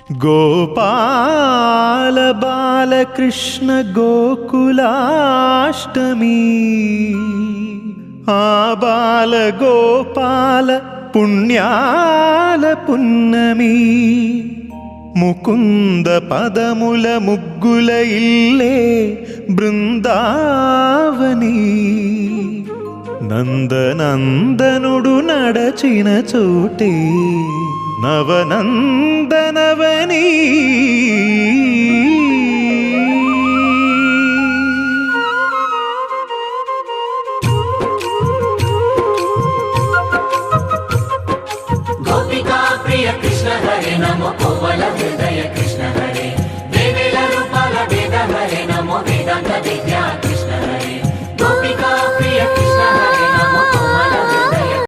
గోపాల బాలకృష్ణ గోకులాష్టమి ఆ బాల గోపాల పుణ్యాల పున్నమి ముకుంద పదముల ముగ్గుల ఇల్లే బృందావని నందనందనుడు నడచిన చోటే నవనందనవని గోపికా ప్రియ కృష్ణ హరి నమో కోవల